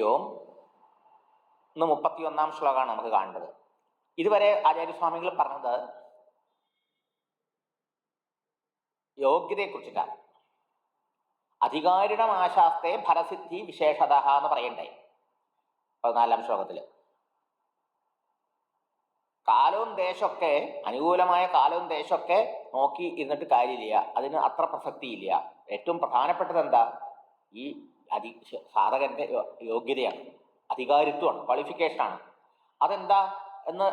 ഇന്ന് 31 ശ്ലോകമാണ് നമുക്ക് കാണേണ്ടത്. ഇതുവരെ ആചാര്യസ്വാമികൾ പറഞ്ഞത് യോഗ്യതയെക്കുറിച്ചിട്ടാണ്. അധികാരിണമാശാസ്തേ ഫലസിദ്ധി വിശേഷത എന്ന് പറയണ്ടേ 14 ശ്ലോകത്തില്. കാലവും ദേശമൊക്കെ, അനുകൂലമായ കാലവും ദേശമൊക്കെ നോക്കി ഇരുന്നിട്ട് കാര്യമില്ല, അതിന് അത്ര പ്രസക്തിയില്ല. ഏറ്റവും പ്രധാനപ്പെട്ടത് എന്താ? ഈ സാധകന്റെ യോഗ്യതയാണ്, അധികാരിത്വമാണ്, ക്വാളിഫിക്കേഷനാണ്. അതെന്താ എന്ന്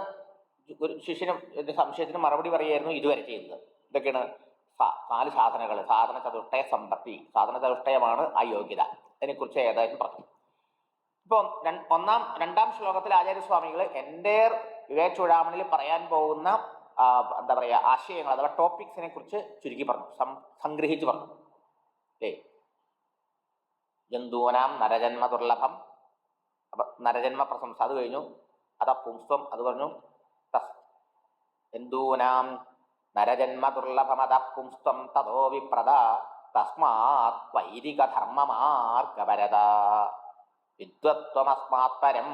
ഒരു സംശയത്തിന് മറുപടി പറയായിരുന്നു ഇതുവരെ ചെയ്യുന്നത്. ഇതൊക്കെയാണ് 4 സാധനങ്ങൾ. സാധന ചതുഷ്ടയ സമ്പത്തി, സാധന ചതുഷ്ടയമാണ് ആ യോഗ്യത. അതിനെക്കുറിച്ച് ഏതായാലും പറഞ്ഞു. ഇപ്പോൾ 2ാം ശ്ലോകത്തിൽ ആചാര്യസ്വാമികൾ എൻ്റെ വിവേക ചൂടാമണിയിൽ പറയാൻ പോകുന്ന എന്താ പറയുക ആശയങ്ങൾ അഥവാ ടോപ്പിക്സിനെ കുറിച്ച് ചുരുക്കി പറഞ്ഞു, സംഗ്രഹിച്ച് പറഞ്ഞു. ജന്തൂനാം നരജന്മ ദുർലഭം, നരജന്മ പ്രശംസ അത് കഴിഞ്ഞു. പുംസ്വം അത് പറഞ്ഞു. ജന്തൂനാം നരജന്മ ദുർലഭമത പുംസ്വം തതോ വിപ്രദ തസ്മാത് വൈദിക ധർമ്മമാർഗപരത വിദ്വത്വമസ്മാത് പരം.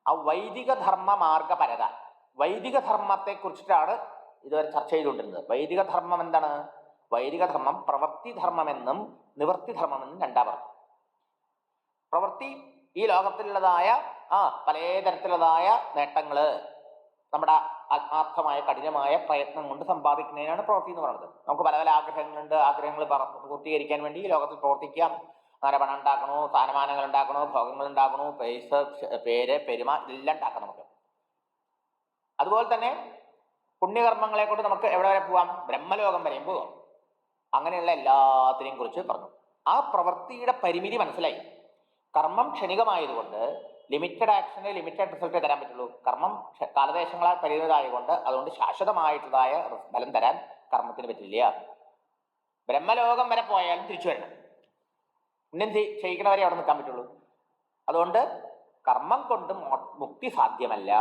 ആ വൈദിക ധർമ്മ മാർഗപരത, വൈദിക ധർമ്മത്തെ കുറിച്ചിട്ടാണ് ഇതുവരെ ചർച്ച ചെയ്തുകൊണ്ടിരുന്നത്. വൈദിക ധർമ്മം എന്താണ്? വൈദിക ധർമ്മം പ്രവൃത്തി ധർമ്മമെന്നും നിവൃത്തി ധർമ്മമെന്നും രണ്ടാ പറഞ്ഞു. പ്രവൃത്തി ഈ ലോകത്തിലുള്ളതായ പലതരത്തിലുള്ളതായ നേട്ടങ്ങള് നമ്മുടെ ആത്മാർത്ഥമായ കഠിനമായ പ്രയത്നം കൊണ്ട് സമ്പാദിക്കുന്നതിനാണ് പ്രവൃത്തി എന്ന് പറയുന്നത്. നമുക്ക് പല പല ആഗ്രഹങ്ങളുണ്ട്. ആഗ്രഹങ്ങൾ പൂർത്തീകരിക്കാൻ വേണ്ടി ഈ ലോകത്തിൽ പ്രവർത്തിക്കാം. പണം ഉണ്ടാക്കണോ, സ്ഥാനമാനങ്ങൾ ഉണ്ടാക്കണോ, ഭോഗങ്ങൾ ഉണ്ടാക്കണോ, പൈസ, പേര്, പെരുമ ഇതെല്ലാം ഉണ്ടാക്കാം നമുക്ക്. അതുപോലെ തന്നെ പുണ്യകർമ്മങ്ങളെ കൊണ്ട് നമുക്ക് എവിടെ വരെ പോവാം? ബ്രഹ്മലോകം വരെയും പോവാം. അങ്ങനെയുള്ള എല്ലാത്തിനെയും കുറിച്ച് പറഞ്ഞു. ആ പ്രവൃത്തിയുടെ പരിമിതി മനസ്സിലായി. കർമ്മം ക്ഷണികമായതുകൊണ്ട് ലിമിറ്റഡ് ആക്ഷന് ലിമിറ്റഡ് റിസൾട്ടേ തരാൻ പറ്റുള്ളൂ. കർമ്മം കാലദേശങ്ങളാൽ പരിമിതമായതുകൊണ്ട് അതുകൊണ്ട് ശാശ്വതമായിട്ടുള്ളതായ ഫലം തരാൻ കർമ്മത്തിന് പറ്റില്ല. ബ്രഹ്മലോകം വരെ പോയാലും തിരിച്ചു വരണം. പുണ്യം ചെയ്യിക്കണവരെ അവിടെ നിൽക്കാൻ പറ്റുള്ളൂ. അതുകൊണ്ട് കർമ്മം കൊണ്ട് മുക്തി സാധ്യമല്ല.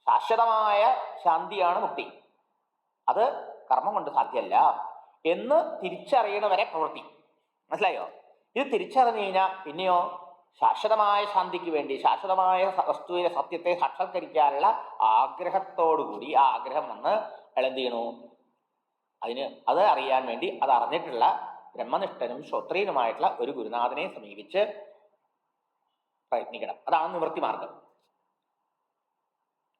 ശാശ്വതമായ ശാന്തിയാണ് മുക്തി. അത് കർമ്മം കൊണ്ട് സാധ്യമല്ല എന്ന് തിരിച്ചറിയണവരെ പ്രവൃത്തി. മനസ്സിലായോ? ഇത് തിരിച്ചറിഞ്ഞു കഴിഞ്ഞാൽ പിന്നെയോ ശാശ്വതമായ ശാന്തിക്ക് വേണ്ടി, ശാശ്വതമായ വസ്തുവിലെ സത്യത്തെ സാക്ഷാത്കരിക്കാനുള്ള ആഗ്രഹത്തോടുകൂടി ആ ആഗ്രഹം വന്ന് അയാൾ എന്ത് ചെയ്യണു? അത് അറിയാൻ വേണ്ടി അത് അറിഞ്ഞിട്ടുള്ള ബ്രഹ്മനിഷ്ഠനും ശ്രോത്രിയനുമായിട്ടുള്ള ഒരു ഗുരുനാഥനെ സമീപിച്ച് പ്രയത്നിക്കണം. അതാണ് നിവൃത്തി മാർഗം.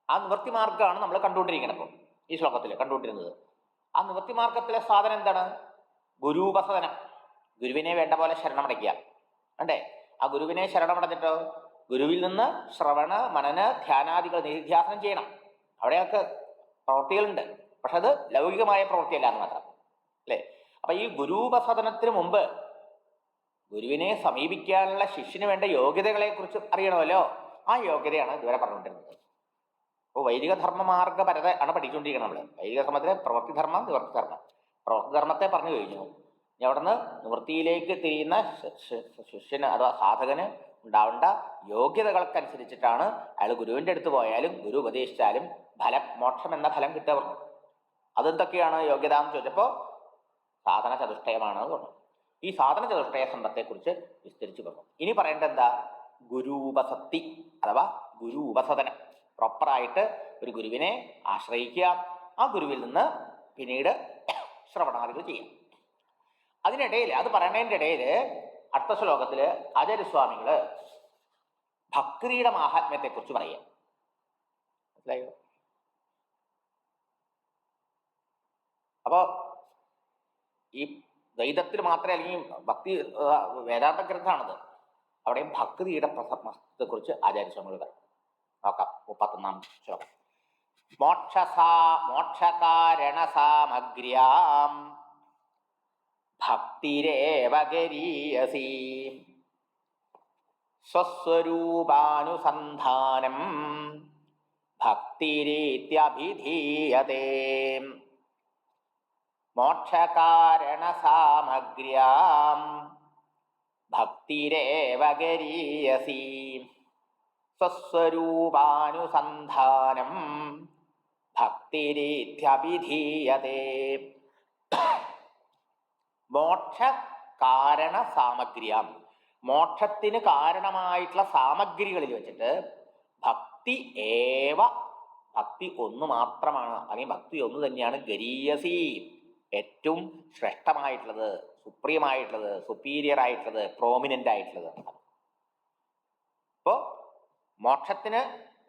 ആ നിവൃത്തി മാർഗമാണ് നമ്മൾ കണ്ടുകൊണ്ടിരിക്കണം. ഇപ്പം ഈ ശ്ലോകത്തിൽ കണ്ടുകൊണ്ടിരുന്നത് ആ നിവൃത്തി മാർഗത്തിലെ സാധനം എന്താണ്? ഗുരുപസദനം. ഗുരുവിനെ വേണ്ട പോലെ ശരണമടയ്ക്കുക. അണ്ടേ? ആ ഗുരുവിനെ ശരണമടഞ്ഞിട്ടോ ഗുരുവിൽ നിന്ന് ശ്രവണ മനന ധ്യാനാദികൾ നിധ്യാസനം ചെയ്യണം. അവിടെയൊക്കെ പ്രവൃത്തികളുണ്ട്, പക്ഷെ അത് ലൗകികമായ പ്രവൃത്തിയല്ല എന്ന് മാത്രം. അല്ലേ? അപ്പൊ ഈ ഗുരുപസദനത്തിന് മുമ്പ് ഗുരുവിനെ സമീപിക്കാനുള്ള ശിഷ്യന് വേണ്ട യോഗ്യതകളെ കുറിച്ച് അറിയണമല്ലോ. ആ യോഗ്യതയാണ് ഇതുവരെ പറഞ്ഞുകൊണ്ടിരുന്നത്. അപ്പോൾ വൈദിക ധർമ്മ മാർഗപരത ആണ് പഠിച്ചുകൊണ്ടിരിക്കണം നമ്മൾ. വൈദിക ധർമ്മത്തിലെ പ്രവൃത്തിധർമ്മം, നിവൃത്തിധർമ്മം. പ്രവൃത്തിധർമ്മത്തെ പറഞ്ഞു കഴിഞ്ഞു. ഇനി അവിടുന്ന് നിവൃത്തിയിലേക്ക് തിരിയുന്ന ശിഷ്യന് അഥവാ സാധകന് ഉണ്ടാവേണ്ട യോഗ്യതകൾക്കനുസരിച്ചിട്ടാണ് അയാൾ ഗുരുവിൻ്റെ അടുത്ത് പോയാലും ഗുരു ഉപദേശിച്ചാലും ഫലം, മോക്ഷം എന്ന ഫലം കിട്ടുക പറഞ്ഞു. അതെന്തൊക്കെയാണ് യോഗ്യത എന്ന് ചോദിച്ചപ്പോൾ സാധന ചതുഷ്ടയമാണ് പറഞ്ഞു. ഈ സാധന ചതുഷ്ടയ സമ്പത്തെക്കുറിച്ച് വിസ്തരിച്ച് പറഞ്ഞു. ഇനി പറയേണ്ടത് എന്താ? ഗുരുപസക്തി അഥവാ ഗുരു ഉപസദനം. പ്രോപ്പറായിട്ട് ഒരു ഗുരുവിനെ ആശ്രയിക്കുക, ആ ഗുരുവിൽ നിന്ന് പിന്നീട് ശ്രവണാദികൾ ചെയ്യാം. അതിനിടയിൽ, അത് പറയുന്നതിൻ്റെ ഇടയിൽ അടുത്ത ശ്ലോകത്തില് ആചാര്യസ്വാമികള് ഭക്തിയുടെ മാഹാത്മ്യത്തെ കുറിച്ച് പറയാം. മനസ്സിലായോ? അപ്പോ ഈ ദ്വൈതത്തിൽ മാത്രമേ, അല്ലെങ്കിൽ ഭക്തി വേദാന്ത ഗ്രന്ഥമാണത്, അവിടെയും ഭക്തിയുടെ പ്രസക്തത്തെ കുറിച്ച് ആചാര്യസ്വാമികൾ പറയും. നോക്കാം. 31 ശ്ലോകം. മോക്ഷകാരണ സാമഗ്ര്യാം ഭക്തിരേവ ഗരീയസി സ്വസ്വരൂപാനുസന്ധാനം ഭക്തിരീത്യഭിധീയതേ. മോക്ഷകാരണ സാമഗ്ര്യാം ഭക്തിരേവ ഗരീയസി സ്വസ്വരൂപാനുസന്ധാനം ഭക്തിരീത്യഭിധീയതേ. മോക്ഷ കാരണ സാമഗ്രിയാം. മോക്ഷത്തിന് കാരണമായിട്ടുള്ള സാമഗ്രികളിൽ വെച്ചിട്ട് ഭക്തി ഏവ, ഭക്തി ഒന്ന് മാത്രമാണ്, അല്ലെങ്കിൽ ഭക്തി ഒന്ന് തന്നെയാണ് ഗരീയസി, ഏറ്റവും ശ്രേഷ്ഠമായിട്ടുള്ളത്, സുപ്രീമായിട്ടുള്ളത്, സുപ്പീരിയർ ആയിട്ടുള്ളത്, പ്രോമിനന്റ് ആയിട്ടുള്ളത്. ഇപ്പോ മോക്ഷത്തിന്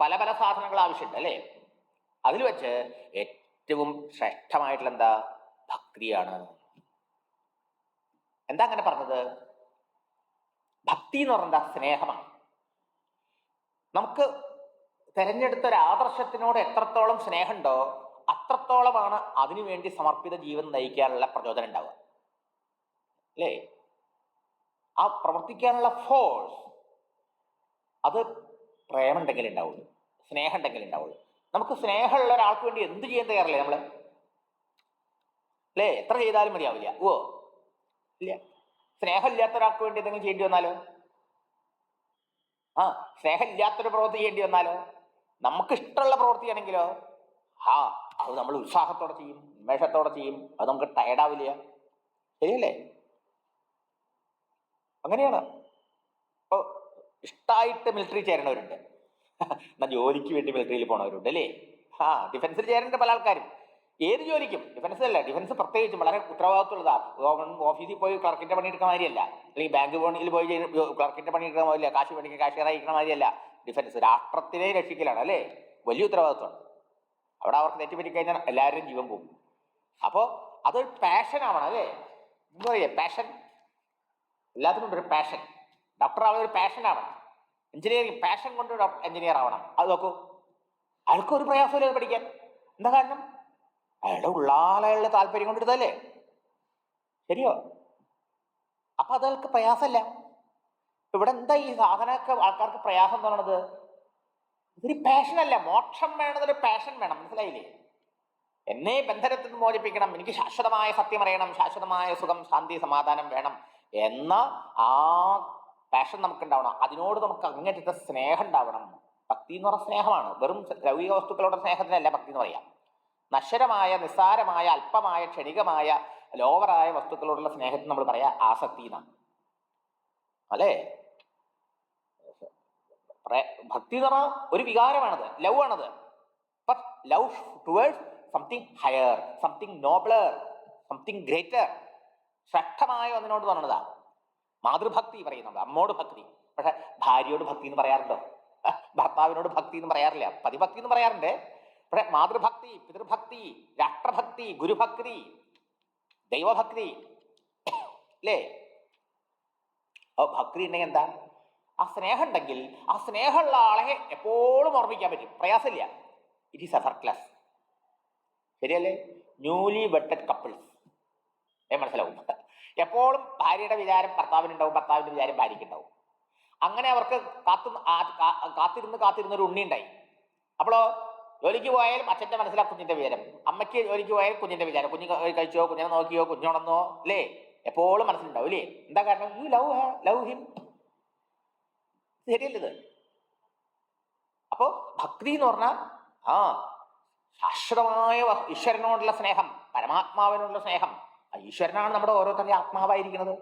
പല പല സാധനങ്ങൾ ആവശ്യമുണ്ട് അല്ലേ? അതിൽ വെച്ച് ഏറ്റവും ശ്രേഷ്ഠമായിട്ടുള്ള എന്താ? ഭക്തിയാണ്. എന്താ അങ്ങനെ പറഞ്ഞത്? ഭക്തി എന്ന് പറഞ്ഞാൽ സ്നേഹമാണ്. നമുക്ക് തെരഞ്ഞെടുത്ത ഒരു ആദർശത്തിനോട് എത്രത്തോളം സ്നേഹമുണ്ടോ അത്രത്തോളമാണ് അതിനുവേണ്ടി സമർപ്പിത ജീവൻ നയിക്കാനുള്ള പ്രചോദനം ഉണ്ടാവുക അല്ലേ? ആ പ്രവർത്തിക്കാനുള്ള ഫോഴ്സ് അത് പ്രേമുണ്ടെങ്കിൽ ഉണ്ടാവുള്ളൂ, സ്നേഹം ഉണ്ടെങ്കിൽ ഉണ്ടാവുള്ളൂ. നമുക്ക് സ്നേഹമുള്ള ഒരാൾക്ക് വേണ്ടി എന്ത് ചെയ്യാൻ തയ്യാറല്ലേ നമ്മള്? അല്ലേ? എത്ര ചെയ്താലും മതിയാവില്ല. ഓ ഇല്ല. സ്നേഹം ഇല്ലാത്ത ഒരാൾക്ക് വേണ്ടി എന്തെങ്കിലും ചെയ്യേണ്ടി വന്നാലോ? സ്നേഹം ഇല്ലാത്തൊരു പ്രവൃത്തി ചെയ്യേണ്ടി വന്നാലോ? നമുക്ക് ഇഷ്ടമുള്ള പ്രവൃത്തിയാണെങ്കിലോ അത് നമ്മൾ ഉത്സാഹത്തോടെ ചെയ്യും, ഉന്മേഷത്തോടെ ചെയ്യും. അത് നമുക്ക് ടയർഡാവില്ല. ശരിയല്ലേ? അങ്ങനെയാണ്. ഇപ്പൊ ഇഷ്ടമായിട്ട് മിലിറ്ററി ചേരണവരുണ്ട്, എന്നാൽ ജോലിക്ക് വേണ്ടി മിലിറ്ററിയിൽ പോണവരുണ്ട് അല്ലേ? ഡിഫൻസിൽ ചേരേണ്ട പല ആൾക്കാരും. ഏത് ജോലിക്കും, ഡിഫൻസ് അല്ല, ഡിഫൻസ് പ്രത്യേകിച്ചും വളരെ ഉത്തരവാദിത്തമുള്ളതാ. ഗവൺമെന്റ് ഓഫീസിൽ പോയി ക്ലർക്കിന്റെ പണി എടുക്കുന്ന മാതിരിയല്ല, അല്ലെങ്കിൽ ബാങ്ക് പണിയിൽ പോയി ക്ലർക്കിന്റെ പണി എടുക്കുന്ന മാതിരില്ല, കാശ് പണിക്ക് കാശിയറായിരിക്കുന്ന മാതിരിയല്ല. ഡിഫൻസ് രാഷ്ട്രത്തിനെ രക്ഷിക്കലാണ് അല്ലേ? വലിയ ഉത്തരവാദിത്വമാണ്. അവിടെ അവർക്ക് തെറ്റുപറ്റി കഴിഞ്ഞാൽ എല്ലാവരും ജീവൻ പോകും. അപ്പോൾ അതൊരു പാഷൻ ആവണം അല്ലേ? എന്താ പറയുക, പാഷൻ. എല്ലാത്തിനും ഒരു പാഷൻ. ഡോക്ടർ ആവുന്ന ഒരു പാഷൻ ആവണം. എഞ്ചിനീയറിംഗ് പാഷൻ കൊണ്ട് എഞ്ചിനീയർ ആവണം. അത് നോക്കൂ, അയാൾക്കൊരു പ്രയാസമില്ല അത് പഠിക്കാൻ. എന്താ കാരണം? അയാളുടെ ഉള്ളാലയാളുടെ താല്പര്യം കൊണ്ടെടുത്തല്ലേ? ശരിയോ? അപ്പൊ അതയാൾക്ക് പ്രയാസമല്ല. ഇവിടെ എന്താ ഈ സാധനമൊക്കെ ആൾക്കാർക്ക് പ്രയാസം തോന്നണത്? ഇതൊരു പാഷനല്ല. മോക്ഷം വേണതൊരു പാഷൻ വേണം. മനസ്സിലായില്ലേ? എന്നെ ബന്ധനത്തിൽ നിന്ന് മോചിപ്പിക്കണം, എനിക്ക് ശാശ്വതമായ സത്യം അറിയണം, ശാശ്വതമായ സുഖം, ശാന്തി, സമാധാനം വേണം എന്ന ആ പാഷൻ നമുക്ക് ഉണ്ടാവണം. അതിനോട് നമുക്ക് അങ്ങനത്തെ സ്നേഹം ഉണ്ടാവണം. ഭക്തി എന്ന് പറഞ്ഞ സ്നേഹമാണ്. വെറും ലൗകിക വസ്തുക്കളുടെ സ്നേഹത്തിനല്ല ഭക്തി എന്ന് പറയാം. നശ്വരമായ, നിസ്സാരമായ, അല്പമായ, ക്ഷണികമായ, ലോവറായ വസ്തുക്കളോടുള്ള സ്നേഹത്തിന് നമ്മൾ പറയാ ആസക്തി എന്നാണ് അല്ലേ? ഭക്തി എന്ന് പറഞ്ഞാൽ ഒരു വികാരമാണത്, ലവ് ആണത്. But love towards something higher, something nobler, something greater. ശ്രേഷ്ഠമായ ഒന്നിനോട് തോന്നണതാ മാതൃഭക്തി പറയുന്നത്. അമ്മോട് ഭക്തി. പക്ഷെ ഭാര്യയോട് ഭക്തി എന്ന് പറയാറുണ്ടോ? ഭർത്താവിനോട് ഭക്തി എന്ന് പറയാറില്ല. പതിഭക്തി എന്ന് പറയാറുണ്ട്. പക്ഷെ മാതൃഭക്തി, പിതൃഭക്തി, രാഷ്ട്രഭക്തി, ഗുരുഭക്തി, ദൈവഭക്തി അല്ലേ? ഭക്തി ഉണ്ടെങ്കിൽ എന്താ? ആ സ്നേഹം ഉണ്ടെങ്കിൽ ആ സ്നേഹമുള്ള ആളെ എപ്പോഴും ഓർമ്മിക്കാൻ പറ്റും, പ്രയാസമില്ല. It is effortless. ശരിയല്ലേ? ന്യൂലി വെഡഡ് കപ്പിൾസ് മനസ്സിലാവും. എപ്പോഴും ഭാര്യയുടെ വിചാരം ഭർത്താവിനുണ്ടാവും, ഭർത്താവിന്റെ വിചാരം ഭാര്യയ്ക്കുണ്ടാവും. അങ്ങനെ അവർക്ക് കാത്തിരുന്ന് ഒരു ഉണ്ണി ഉണ്ടായി. അപ്പോഴോ ജോലിക്ക് പോയാലും അച്ഛൻ്റെ മനസ്സിലാ കുഞ്ഞിന്റെ വിചാരം, അമ്മയ്ക്ക് ജോലിക്ക് പോയാലും കുഞ്ഞിന്റെ വിചാരം, കുഞ്ഞ് കഴിച്ചോ, കുഞ്ഞിനെ നോക്കിയോ, കുഞ്ഞുണന്നോ അല്ലേ? എപ്പോഴും മനസ്സിലുണ്ടാവും അല്ലേ? എന്താ കാരണം? You love him. ശരിയല്ലത്? അപ്പോ ഭക്തി എന്ന് പറഞ്ഞാൽ ശാശ്വതമായ ഈശ്വരനോടുള്ള സ്നേഹം, പരമാത്മാവിനോടുള്ള സ്നേഹം. ഈശ്വരനാണ് നമ്മുടെ ഓരോരുത്തരുടെ ആത്മാവായിരിക്കുന്നത്.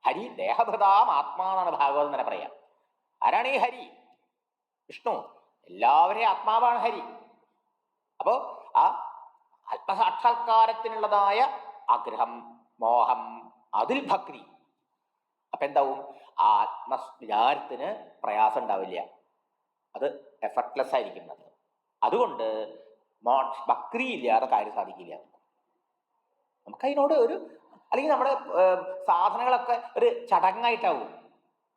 ഹരി ദേഹഭൃതാം ആത്മാവാണ് ഭാഗവതം തന്നെ പറയാം. ആരാണ് ഈ ഹരി? വിഷ്ണു. എല്ലാവരെയും ആത്മാവാണ് ഹരി. അപ്പോ ആ ആത്മസാക്ഷാത്കാരത്തിനുള്ളതായ ആഗ്രഹം, മോഹം, അതിൽ ഭക്തി. അപ്പൊ എന്താവും? ആ ആത്മവിചാരത്തിന് പ്രയാസം ഉണ്ടാവില്ല, അത് എഫർട്ട്ലെസ് ആയിരിക്കുന്നത്. അതുകൊണ്ട് ഭക്തി ഇല്ലാതെ കാര്യം സാധിക്കില്ല. നമുക്കതിനോട് ഒരു, അല്ലെങ്കിൽ നമ്മുടെ സാധനങ്ങളൊക്കെ ഒരു ചടങ്ങായിട്ടാവും.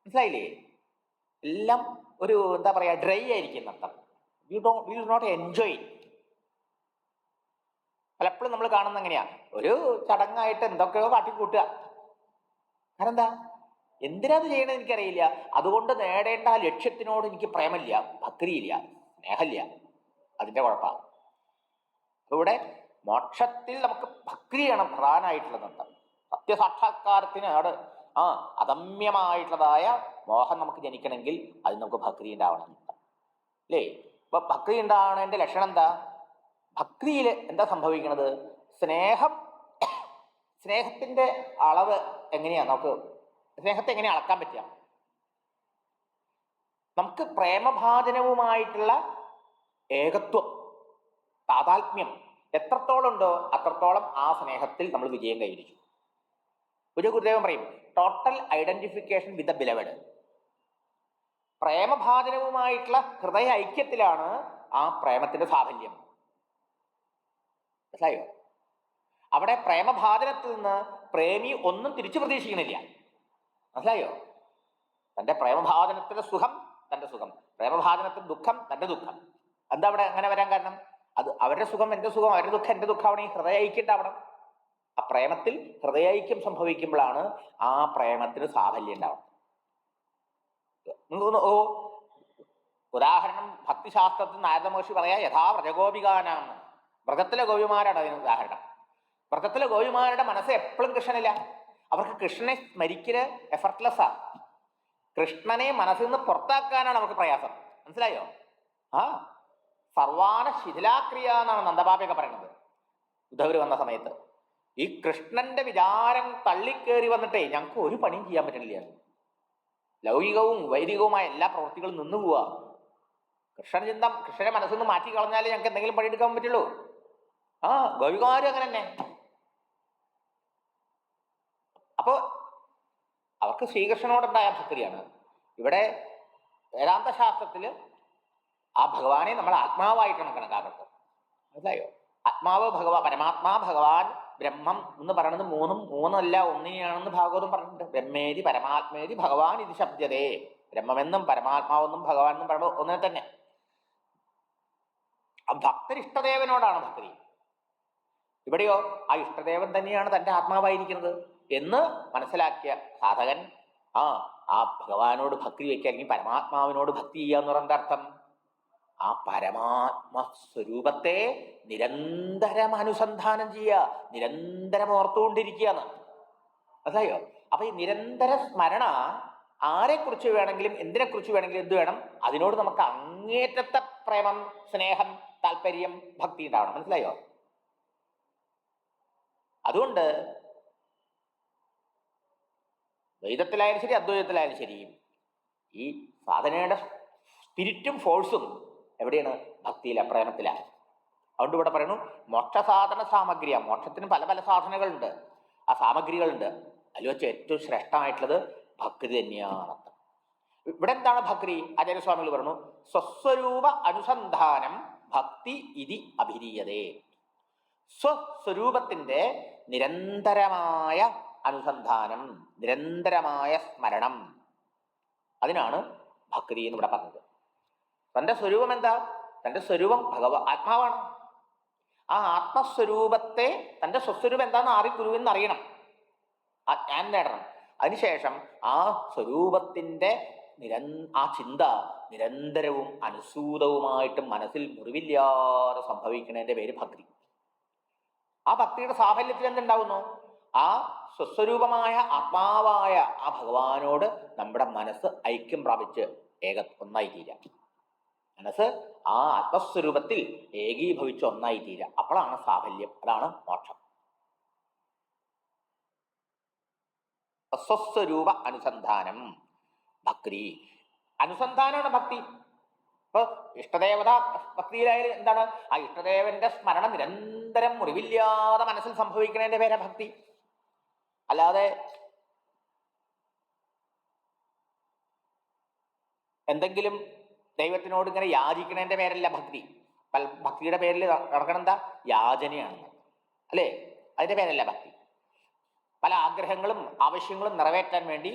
മനസ്സിലായില്ലേ? എല്ലാം ഒരു എന്താ പറയാ, ഡ്രൈ ആയിരിക്കും അർത്ഥം. We will not enjoy. പലപ്പോഴും നമ്മൾ കാണുന്ന എങ്ങനെയാ, ഒരു ചടങ്ങായിട്ട് എന്തൊക്കെയോ കാട്ടിക്കൂട്ടുക. കാരണം എന്താ? എന്തിനാത് ചെയ്യണമെന്ന് എനിക്കറിയില്ല. അതുകൊണ്ട് നേടേണ്ട ആ ലക്ഷ്യത്തിനോട് എനിക്ക് പ്രേമില്ല, ഭക്തിയില്ല, സ്നേഹമില്ല. അതിന്റെ കുഴപ്പമാണ്. ഇവിടെ മോക്ഷത്തിൽ നമുക്ക് ഭക്തിയാണ് പ്രധാനമായിട്ടുള്ളത്. സത്യസാക്ഷാത്കാരത്തിന് അവിടെ അദമ്യമായിട്ടുള്ളതായ മോഹം നമുക്ക് ജനിക്കണമെങ്കിൽ അത് നമുക്ക് ഭക്തി ഉണ്ടാവണം അല്ലേ? ഇപ്പൊ ഭക്തി ഉണ്ടാവണതിന്റെ ലക്ഷണം എന്താ? ഭക്തിയിൽ എന്താ സംഭവിക്കുന്നത്? സ്നേഹത്തിന്റെ അളവ് എങ്ങനെയാ? നമുക്ക് സ്നേഹത്തെ എങ്ങനെ അളക്കാൻ പറ്റുക? നമുക്ക് പ്രേമഭാജനവുമായിട്ടുള്ള ഏകത്വം, താതാത്മ്യം എത്രത്തോളം ഉണ്ടോ അത്രത്തോളം ആ സ്നേഹത്തിൽ നമ്മൾ വിജയം കൈവരിച്ചു. ഒരു ഗുരുദേവൻ പറയും, total identification with the beloved. പ്രേമഭാജനവുമായിട്ടുള്ള ഹൃദയ ഐക്യത്തിലാണ് ആ പ്രേമത്തിന്റെ സാഫല്യം. മനസ്സിലായോ? അവിടെ പ്രേമഭാജനത്തിൽ നിന്ന് പ്രേമി ഒന്നും തിരിച്ചു പ്രതീക്ഷിക്കുന്നില്ല. മനസ്സിലായോ? തന്റെ പ്രേമഭാജനത്തിന്റെ സുഖം തന്റെ സുഖം, പ്രേമഭാജനത്തിന്റെ ദുഃഖം തന്റെ ദുഃഖം. എന്താ അവിടെ അങ്ങനെ വരാൻ കാരണം? അത് അവരുടെ സുഖം എന്റെ സുഖം, അവരുടെ ദുഃഖം എന്റെ ദുഃഖമാണ്. ഈ ഹൃദയ ഐക്യം ഉണ്ടാവണം. ആ പ്രേമത്തിൽ ഹൃദയൈക്യം സംഭവിക്കുമ്പോഴാണ് ആ പ്രേമത്തിന് സാഫല്യം ഉണ്ടാവുന്നത്. ഉദാഹരണം ഭക്തിശാസ്ത്രത്തിൽ നാരദ മഹർഷി പറയാ, യഥാ വ്രജഗോപികാനാണ്. വ്രതത്തിലെ ഗോപിമാരാണ് അതിന് ഉദാഹരണം. വ്രതത്തിലെ ഗോപിമാരുടെ മനസ്സ് എപ്പോഴും കൃഷ്ണനില്ല. അവർക്ക് കൃഷ്ണനെ സ്മരിക്കല് എഫർട്ട്ലെസ്സാ. കൃഷ്ണനെ മനസ്സിൽ നിന്ന് പുറത്താക്കാനാണ് അവർക്ക് പ്രയാസം. മനസ്സിലായോ? ആ സർവാന ശിഥിലാക്രിയ എന്നാണ് നന്ദബാബയൊക്കെ പറയുന്നത്. ഉദ്ധവര് വന്ന സമയത്ത് ഈ കൃഷ്ണന്റെ വിചാരം തള്ളിക്കേറി വന്നിട്ടേ ഞങ്ങൾക്ക് ഒരു പണിയും ചെയ്യാൻ പറ്റണില്ല. ലൗകികവും വൈദികവുമായ എല്ലാ പ്രവൃത്തികളും നിന്നു പോവാ. കൃഷ്ണനെ മനസ്സിൽ നിന്ന് മാറ്റി കളഞ്ഞാലേ ഞങ്ങൾക്ക് എന്തെങ്കിലും പണിയെടുക്കാൻ പറ്റുള്ളൂ. ആ ഗൗരികാരും അങ്ങനെ തന്നെ. അപ്പോ അവർക്ക് ശ്രീകൃഷ്ണനോടുണ്ടായ ഭക്തിയാണ്. ഇവിടെ വേദാന്ത ശാസ്ത്രത്തില് ആ ഭഗവാനെ നമ്മൾ ആത്മാവായിട്ടാണ് കണക്കാക്കുന്നത്. മനസ്സിലായോ? ആത്മാവ് ഭഗവാൻ, പരമാത്മാ ഭഗവാൻ ബ്രഹ്മം എന്ന് പറയുന്നത് മൂന്നല്ല ഒന്നിനെയാണെന്ന് ഭാഗവതം പറഞ്ഞിട്ടുണ്ട്. ബ്രഹ്മേതി പരമാത്മേതി ഭഗവാൻ ഇത് ശബ്ദതേ. ബ്രഹ്മമെന്നും പരമാത്മാവെന്നും ഭഗവാൻ എന്നും പറയുന്നത് ഒന്നിനെ തന്നെ. ആ ഭക്തർ ഇഷ്ടദേവനോടാണ് ഭക്തി. ഇവിടെയോ ആ ഇഷ്ടദേവൻ തന്നെയാണ് തന്റെ ആത്മാവായിരിക്കുന്നത് എന്ന് മനസ്സിലാക്കിയ സാധകൻ ആ ഭഗവാനോട് ഭക്തി വയ്ക്കുക, അല്ലെങ്കിൽ പരമാത്മാവിനോട് ഭക്തി ചെയ്യുക എന്ന് പറയുന്ന അർത്ഥം ആ പരമാത്മസ്വരൂപത്തെ നിരന്തരം അനുസന്ധാനം ചെയ്യുക, നിരന്തരം ഓർത്തുകൊണ്ടിരിക്കുകയാണ്. മനസ്സിലായോ? അപ്പൊ ഈ നിരന്തര സ്മരണ ആരെക്കുറിച്ച് വേണമെങ്കിലും എന്തിനെക്കുറിച്ച് വേണമെങ്കിലും എന്ത് വേണം, അതിനോട് നമുക്ക് അങ്ങേറ്റത്തെ പ്രേമം, സ്നേഹം, താല്പര്യം, ഭക്തി ഉണ്ടാവണം. മനസ്സിലായോ? അതുകൊണ്ട് ദ്വൈതത്തിലായാലും ശരി അദ്വൈതത്തിലായാലും ശരി ഈ സാധനയുടെ സ്പിരിറ്റും ഫോഴ്സും എവിടെയാണ്? ഭക്തിയില, പ്രേമത്തിലാണ്. അതുകൊണ്ട് ഇവിടെ പറയുന്നു മോക്ഷസാധന സാമഗ്രിയ. മോക്ഷത്തിന് പല പല സാധനങ്ങളുണ്ട്, ആ സാമഗ്രികളുണ്ട്. അതിൽ വെച്ച് ഏറ്റവും ശ്രേഷ്ഠമായിട്ടുള്ളത് ഭക്തി തന്നെയാണ്. ഇവിടെ എന്താണ് ഭക്തി? ആചാര്യസ്വാമികൾ പറഞ്ഞു, സ്വസ്വരൂപ അനുസന്ധാനം ഭക്തി ഇതി അഭിധീയതേ. സ്വസ്വരൂപത്തിന്റെ നിരന്തരമായ അനുസന്ധാനം, നിരന്തരമായ സ്മരണം, അതിനാണ് ഭക്തി എന്ന് ഇവിടെ പറഞ്ഞത്. തന്റെ സ്വരൂപം എന്താ? തന്റെ സ്വരൂപം ആത്മാവാണ്. ആ ആത്മസ്വരൂപത്തെ, തന്റെ സ്വസ്വരൂപം എന്താണെന്ന് ഗുരുവിന് അറിയണം, ഞാൻ നേടണം. അതിനുശേഷം ആ സ്വരൂപത്തിന്റെ ആ ചിന്ത നിരന്തരവും അനുസൂതവുമായിട്ട് മനസ്സിൽ മുറിവില്ലാതെ സംഭവിക്കുന്നതിന്റെ പേര് ഭക്തി. ആ ഭക്തിയുടെ സാഫല്യത്തിൽ എന്തുണ്ടാവുന്നു? ആ സ്വസ്വരൂപമായ ആത്മാവായ ആ ഭഗവാനോട് നമ്മുടെ മനസ്സ് ഐക്യം പ്രാപിച്ച് ഒന്നായി തീരാം. മനസ്സ് ആ ആത്മസ്വരൂപത്തിൽ ഏകീഭവിച്ച് ഒന്നായി തീരാം. അപ്പോഴാണ് സാഫല്യം, അതാണ് മോക്ഷം. സ്വസ്വരൂപ അനുസന്ധാനം ഭക്തി. അനുസന്ധാനമാണ് ഭക്തി. ഇപ്പൊ ഇഷ്ടദേവത ഭക്തിയിലായാലും എന്താണ്? ആ ഇഷ്ടദേവന്റെ സ്മരണ നിരന്തരം മുറിവില്ലാതെ മനസ്സിൽ സംഭവിക്കുന്നതിന്റെ പേരാ ഭക്തി. അല്ലാതെ എന്തെങ്കിലും ദൈവത്തിനോട് ഇങ്ങനെ യാചിക്കണതിന്റെ പേരല്ല ഭക്തി. ഭക്തിയുടെ പേരിൽ നടക്കണം എന്താ? യാചനയാണ്, അല്ലേ? അതിന്റെ പേരല്ല ഭക്തി. പല ആഗ്രഹങ്ങളും ആവശ്യങ്ങളും നിറവേറ്റാൻ വേണ്ടി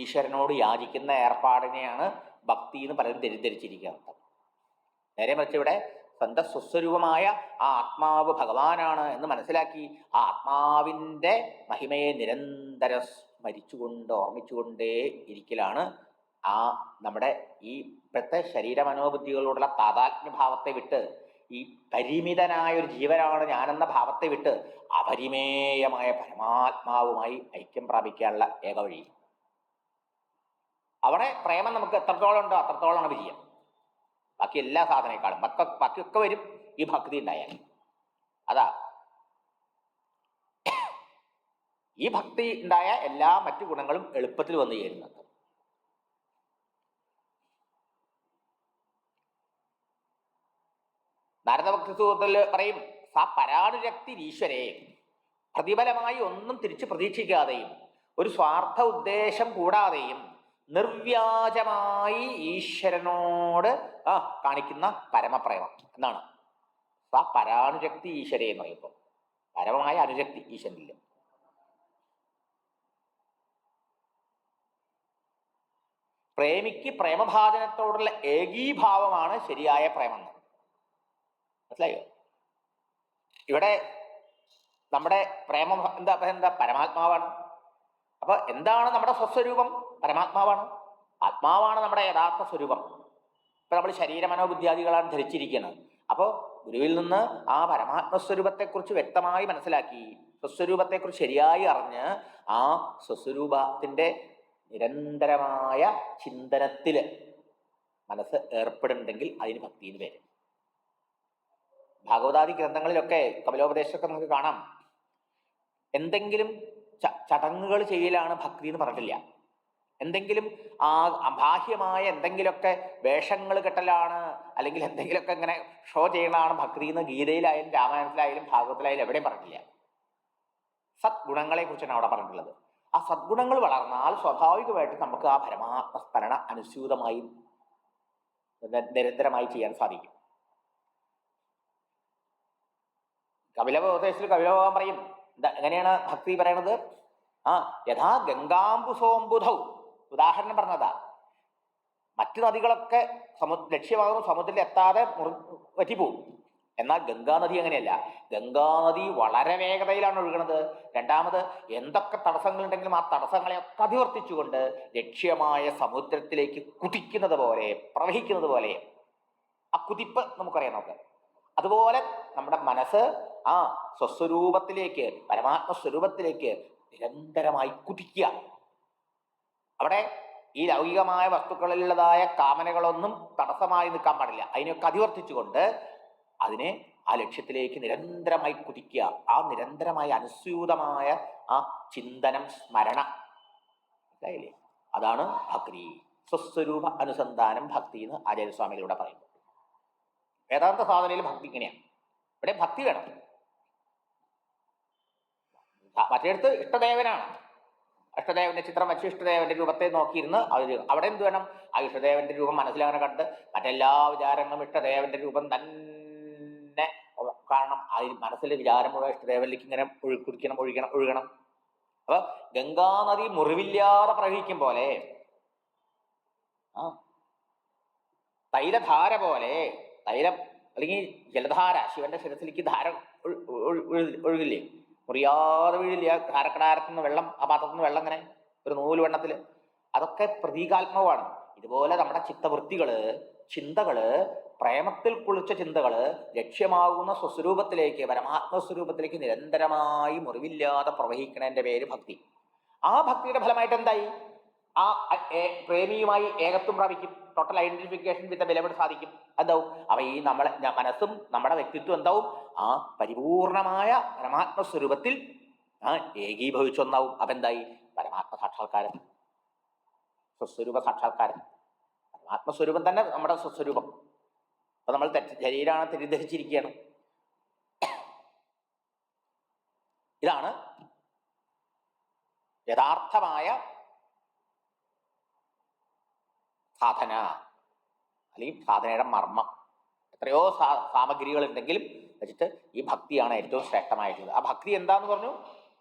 ഈശ്വരനോട് യാചിക്കുന്ന ഏർപ്പാടിനെയാണ് ഭക്തി എന്ന് പലരും തെറ്റിദ്ധരിച്ചിരിക്കുന്നത്. നേരെ മറിച്ച് ഇവിടെ സ്വന്തം സ്വസ്വരൂപമായ ആ ആത്മാവ് ഭഗവാനാണ് എന്ന് മനസ്സിലാക്കി ആ ആത്മാവിൻ്റെ മഹിമയെ നിരന്തരം സ്മരിച്ചുകൊണ്ട് ഓർമ്മിച്ചുകൊണ്ടേ ഇരിക്കലാണ് ആ നമ്മുടെ ഈ ഇപ്പോഴത്തെ ശരീര മനോബുദ്ധികളോടുള്ള താതാത്മ്യഭാവത്തെ വിട്ട്, ഈ പരിമിതനായ ഒരു ജീവനാണ് ഞാനെന്ന ഭാവത്തെ വിട്ട് അപരിമേയമായ പരമാത്മാവുമായി ഐക്യം പ്രാപിക്കാനുള്ള ഏക വഴി. അവിടെ പ്രേമം നമുക്ക് എത്രത്തോളം ഉണ്ടോ അത്രത്തോളമാണ് വിജയം. ബാക്കി എല്ലാ സാധനേക്കാളും ബാക്കിയൊക്കെ വരും ഈ ഭക്തി ഉണ്ടായാൽ. അതാ ഈ ഭക്തി ഉണ്ടായ എല്ലാ മറ്റു ഗുണങ്ങളും എളുപ്പത്തിൽ വന്നു ചേരുന്നത്. നാരദഭക്തി സൂത്രത്തിൽ പറയും, സാ പരാനുരക്തി ഈശ്വരേ, പ്രതിഫലമായി ഒന്നും തിരിച്ചു പ്രതീക്ഷിക്കാതെയും ഒരു സ്വാർത്ഥ ഉദ്ദേശം കൂടാതെയും നിർവ്യാജമായി ഈശ്വരനോട് കാണിക്കുന്ന പരമപ്രേമം എന്നാണ് സാ പരാനുരക്തി ഈശ്വരേ എന്ന് പറയുമ്പോൾ. പരമമായ അനുരക്തി ഈശ്വരനില്ല. പ്രേമിക്ക് പ്രേമഭാജനത്തോടുള്ള ഏകീഭാവമാണ് ശരിയായ പ്രേമം. മനസ്സിലായോ? ഇവിടെ നമ്മുടെ പ്രേമം എന്താ പരമാത്മാവാണ്. അപ്പൊ എന്താണ് നമ്മുടെ സ്വസ്വരൂപം? പരമാത്മാവാണ്. ആത്മാവാണ് നമ്മുടെ യഥാർത്ഥ സ്വരൂപം. ഇപ്പൊ നമ്മൾ ശരീരമനോബുദ്ധിയാദികളാണ് ധരിച്ചിരിക്കുന്നത്. അപ്പോൾ ഗുരുവിൽ നിന്ന് ആ പരമാത്മസ്വരൂപത്തെക്കുറിച്ച് വ്യക്തമായി മനസ്സിലാക്കി സ്വസ്വരൂപത്തെക്കുറിച്ച് ശരിയായി അറിഞ്ഞ് ആ സ്വസ്വരൂപത്തിന്റെ നിരന്തരമായ ചിന്തനത്തിൽ മനസ്സ് ഏർപ്പെടുന്നുണ്ടെങ്കിൽ അതിന് ഭക്തിന്ന് പേര്. ഭാഗവതാദി ഗ്രന്ഥങ്ങളിലൊക്കെ കപിലോപദേശമൊക്കെ നമുക്ക് കാണാം. എന്തെങ്കിലും ചടങ്ങുകൾ ചെയ്യലാണ് ഭക്തി എന്ന് പറഞ്ഞിട്ടില്ല. എന്തെങ്കിലും ബാഹ്യമായ എന്തെങ്കിലുമൊക്കെ വേഷങ്ങൾ കെട്ടലാണ്, അല്ലെങ്കിൽ എന്തെങ്കിലുമൊക്കെ ഇങ്ങനെ ഷോ ചെയ്യണതാണ് ഭക്തി എന്ന് ഗീതയിലായാലും രാമായണത്തിലായാലും ഭാഗവതത്തിലായാലും എവിടെയും പറഞ്ഞിട്ടില്ല. സദ്ഗുണങ്ങളെ കുറിച്ചാണ് അവിടെ പറഞ്ഞിട്ടുള്ളത്. ആ സദ്ഗുണങ്ങൾ വളർന്നാൽ സ്വാഭാവികമായിട്ട് നമുക്ക് ആ പരമാത്മസ്മരണ അനുസ്യൂതമായി നിരന്തരമായി ചെയ്യാൻ സാധിക്കും. കപിലോപദേശത്തിൽ കപിലഭഗവാൻ പറയും, എങ്ങനെയാണ് ഭക്തി പറയണത്? യഥാ ഗംഗാംബുസോംബുധൗ, ഉദാഹരണം പറഞ്ഞതാ. മറ്റു നദികളൊക്കെ ലക്ഷ്യമാകുന്ന സമുദ്രത്തിൽ എത്താതെ വറ്റിപ്പോവും. എന്നാൽ ഗംഗാനദി അങ്ങനെയല്ല. ഗംഗാനദി വളരെ വേഗതയിലാണ് ഒഴുകുന്നത്. രണ്ടാമത് എന്തൊക്കെ തടസ്സങ്ങളുണ്ടെങ്കിലും ആ തടസ്സങ്ങളെയൊക്കെ അതിവർത്തിച്ചുകൊണ്ട് ലക്ഷ്യമായ സമുദ്രത്തിലേക്ക് കുതിക്കുന്നത് പോലെ, പ്രവഹിക്കുന്നത് പോലെ. ആ കുതിപ്പ് നമുക്കറിയാം. നമുക്ക് അതുപോലെ നമ്മുടെ മനസ്സ് ആ സ്വസ്വരൂപത്തിലേക്ക്, പരമാത്മസ്വരൂപത്തിലേക്ക് നിരന്തരമായി കുതിക്കുക. അവിടെ ഈ ലൗകികമായ വസ്തുക്കളിലുള്ളതായ കാമനകളൊന്നും തടസ്സമായി നിൽക്കാൻ പാടില്ല. അതിനെയൊക്കെ അതിവർത്തിച്ചുകൊണ്ട് അതിനെ ആ ലക്ഷ്യത്തിലേക്ക് നിരന്തരമായി കുതിക്കുക. ആ നിരന്തരമായ അനുസ്യൂതമായ ആ ചിന്തനം, സ്മരണ, അല്ലേ? അതാണ് ഭക്തി. സ്വസ്വരൂപ അനുസന്ധാനം ഭക്തി എന്ന് ആചാര്യസ്വാമികളിലൂടെ പറയുന്നു. വേദാന്ത സാധനയിൽ ഭക്തി ഇങ്ങനെയാണ്. ഇവിടെ ഭക്തി വേണം. മറ്റേടത്ത് ഇഷ്ടദേവനാണ്. ഇഷ്ടദേവന്റെ ചിത്രം വെച്ച് ഇഷ്ടദേവന്റെ രൂപത്തെ നോക്കിയിരുന്ന് അവിടെ എന്ത് വേണം? ആ ഇഷ്ടദേവന്റെ രൂപം മനസ്സിലങ്ങനെ കണ്ട് മറ്റെല്ലാ വിചാരങ്ങളും ഇഷ്ടദേവന്റെ രൂപം തന്നെ കാരണം. ആ മനസ്സിലെ വിചാരം മുഴുവൻ ഇഷ്ടദേവനിലേക്ക് ഇങ്ങനെ ഒഴുകണം. അപ്പൊ ഗംഗാനദി മുറിവില്ലാതെ പ്രവഹിക്കും പോലെ, തൈലധാര പോലെ, തൈലം അല്ലെങ്കിൽ ജലധാര, ശിവന്റെ ശിരസിലേക്ക് ധാര ഒഴുകില്ലേ? മുറിയാതെ വീഴില്ല. ധാരക്കടാരത്തുനിന്ന് വെള്ളം, ആ പാത്രത്തുനിന്ന് വെള്ളം ഇങ്ങനെ ഒരു നൂല് വെണ്ണത്തില്. അതൊക്കെ പ്രതീകാത്മകമാണ്. ഇതുപോലെ നമ്മുടെ ചിത്തവൃത്തികള്, ചിന്തകള്, പ്രേമത്തിൽ കുളിച്ച ചിന്തകള് ലക്ഷ്യമാകുന്ന സ്വസ്വരൂപത്തിലേക്ക്, പരമാത്മസ്വരൂപത്തിലേക്ക് നിരന്തരമായി മുറിവില്ലാതെ പ്രവഹിക്കണതിന്റെ പേര് ഭക്തി. ആ ഭക്തിയുടെ ഫലമായിട്ട് എന്തായി? ആ പ്രേമിയുമായി ഏകത്വം പ്രാപിക്കും. ടോട്ടൽ ഐഡന്റിഫിക്കേഷൻ വിത്ത് ബലപ്പെട്ട് സാധിക്കും. എന്താവും? അവ ഈ നമ്മളെ മനസ്സും നമ്മുടെ വ്യക്തിത്വം എന്താവും? ആ പരിപൂർണമായ പരമാത്മസ്വരൂപത്തിൽ ഏകീഭവിച്ചൊന്നാവും. അപ്പൊ എന്തായി? പരമാത്മ സാക്ഷാത്കാരം, സ്വസ്വരൂപ സാക്ഷാത്കാരം. പരമാത്മസ്വരൂപം തന്നെ നമ്മുടെ സ്വസ്വരൂപം. അപ്പൊ നമ്മൾ ശരീരമാണ് തെറ്റിദ്ധരിച്ചിരിക്കുകയാണ്. ഇതാണ് യഥാർത്ഥമായ സാധന, അല്ലെങ്കിൽ സാധനയുടെ മർമ്മം. എത്രയോ സാമഗ്രികൾ ഉണ്ടെങ്കിലും വെച്ചിട്ട് ഈ ഭക്തിയാണ് ഏറ്റവും ശ്രേഷ്ഠമായിട്ടുള്ളത്. ആ ഭക്തി എന്താന്ന് പറഞ്ഞു?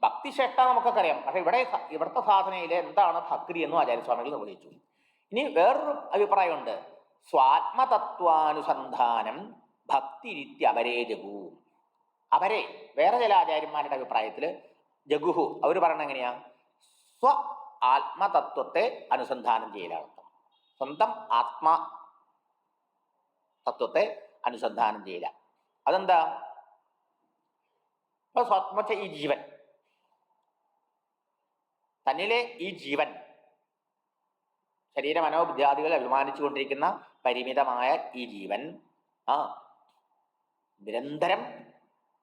ഭക്തി ശ്രേഷ്ഠ നമുക്കൊക്കെ അറിയാം. പക്ഷെ ഇവിടുത്തെ സാധനയിൽ എന്താണ് ഭക്തി എന്നും ആചാര്യസ്വാമികൾ നിർവഹിച്ചു. ഇനി വേറൊരു അഭിപ്രായമുണ്ട്. സ്വാത്മതത്വാനുസന്ധാനം ഭക്തിരിത്യ അപരേ ജഗു. അവരെ വേറെ ചില ആചാര്യന്മാരുടെ അഭിപ്രായത്തിൽ ജഗുഹു അവർ പറയണത് എങ്ങനെയാ? സ്വ ആത്മതത്വത്തെ അനുസന്ധാനം ചെയ്യലാണ്. സ്വന്തം ആത്മാ തത്വത്തെ അനുസന്ധാനം ചെയ്യില്ല. അതെന്താ? സ്വത്മച്ച ഈ ജീവൻ, തന്നിലെ ഈ ജീവൻ, ശരീര മനോബുദ്ധ്യാദികൾ അഭിമാനിച്ചുകൊണ്ടിരിക്കുന്ന പരിമിതമായ ഈ ജീവൻ നിരന്തരം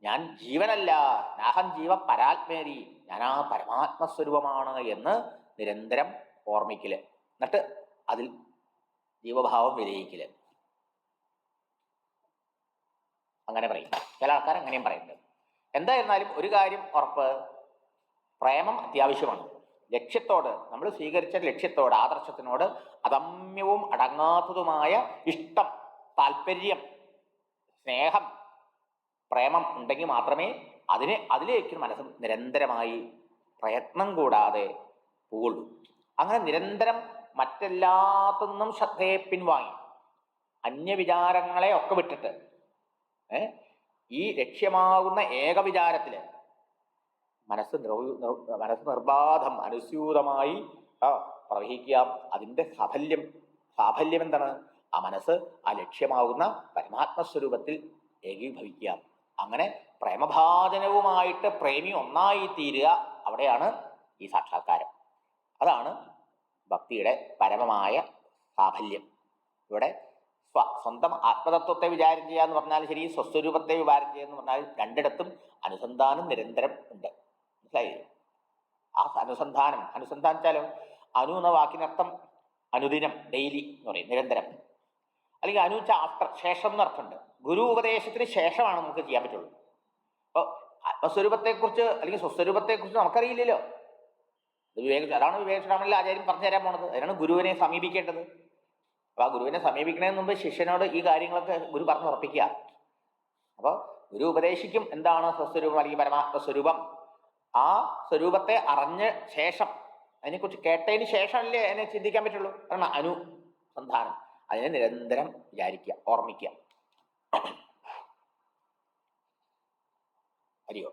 ഞാൻ ജീവനല്ല, നാഹം ജീവ പരാത്മേരി, ഞാൻ ആ പരമാത്മസ്വരൂപമാണ് എന്ന് നിരന്തരം ഓർമ്മിക്കല്. എന്നിട്ട് അതിൽ ജീവഭാവം വിലയിക്കല്. അങ്ങനെ പറയും. ചില ആൾക്കാർ അങ്ങനെയും പറയുന്നുണ്ട്. എന്തായിരുന്നാലും ഒരു കാര്യം ഉറപ്പ്, പ്രേമം അത്യാവശ്യമാണ്. ലക്ഷ്യത്തോട്, നമ്മൾ സ്വീകരിച്ച ലക്ഷ്യത്തോട്, ആദർശത്തിനോട് അദമ്യവും അടങ്ങാത്തതുമായ ഇഷ്ടം, താല്പര്യം, സ്നേഹം, പ്രേമം ഉണ്ടെങ്കിൽ മാത്രമേ അതിലേക്ക് മനസ്സ് നിരന്തരമായി പ്രയത്നം കൂടാതെ പോവുള്ളൂ. അങ്ങനെ നിരന്തരം മറ്റെല്ലാത്തുനിന്നും ശ്രദ്ധയെ പിൻവാങ്ങി അന്യവിചാരങ്ങളെ ഒക്കെ വിട്ടിട്ട് ഈ ലക്ഷ്യമാകുന്ന ഏകവിചാരത്തില് മനസ്സ് നിർബാധം അനുസ്യൂതമായി പ്രവഹിക്കുക. അതിൻ്റെ സാഫല്യം എന്താണ്? ആ മനസ്സ് ആ ലക്ഷ്യമാകുന്ന പരമാത്മസ്വരൂപത്തിൽ ഏകീഭവിക്കുക. അങ്ങനെ പ്രേമഭാജനവുമായിട്ട് പ്രേമി ഒന്നായി തീരുക. അവിടെയാണ് ഈ സാക്ഷാത്കാരം. അതാണ് ഭക്തിയുടെ പരമമായ സാഫല്യം. ഇവിടെ സ്വന്തം ആത്മതത്വത്തെ വിചാരം ചെയ്യുക എന്ന് പറഞ്ഞാൽ ശരി, സ്വസ്വരൂപത്തെ വിചാരം ചെയ്യുക എന്ന് പറഞ്ഞാൽ രണ്ടിടത്തും അനുസന്ധാനം നിരന്തരം ഉണ്ട്. മനസ്സിലായി? ആ അനുസന്ധാനിച്ചാലും അനു എന്ന വാക്കിനർത്ഥം അനുദിനം, ഡെയിലി എന്ന് പറയും, നിരന്തരം. അല്ലെങ്കിൽ അനുച്ച ആഫ്റ്റർ, ശേഷം എന്നർത്ഥമുണ്ട്. ഗുരു ഉപദേശത്തിന് ശേഷമാണ് നമുക്ക് ചെയ്യാൻ പറ്റുള്ളൂ. അപ്പോൾ ആത്മസ്വരൂപത്തെക്കുറിച്ച് അല്ലെങ്കിൽ സ്വസ്വരൂപത്തെക്കുറിച്ച് നമുക്കറിയില്ലല്ലോ. അതാണ് വിവേകചൂടാമണിയിൽ ആചാര്യം പറഞ്ഞു തരാൻ പോണത്. അതിനാണ് ഗുരുവിനെ സമീപിക്കേണ്ടത്. അപ്പൊ ആ ഗുരുവിനെ സമീപിക്കുന്നതിന് മുമ്പ് ശിഷ്യനോട് ഈ കാര്യങ്ങളൊക്കെ ഗുരു പറഞ്ഞുറപ്പിക്കുക. അപ്പോൾ ഗുരു ഉപദേശിക്കും എന്താണ് സ്വസ്വരൂപം അല്ലെങ്കിൽ പരമാത്മസ്വരൂപം. ആ സ്വരൂപത്തെ അറിഞ്ഞ ശേഷം, അതിനെക്കുറിച്ച് കേട്ടതിന് ശേഷമല്ലേ അതിനെ ചിന്തിക്കാൻ പറ്റുള്ളൂ. കാരണം അനുസന്ധാനം, അതിനെ നിരന്തരം വിചാരിക്കുക, ഓർമ്മിക്കുക. ഹരിയോ.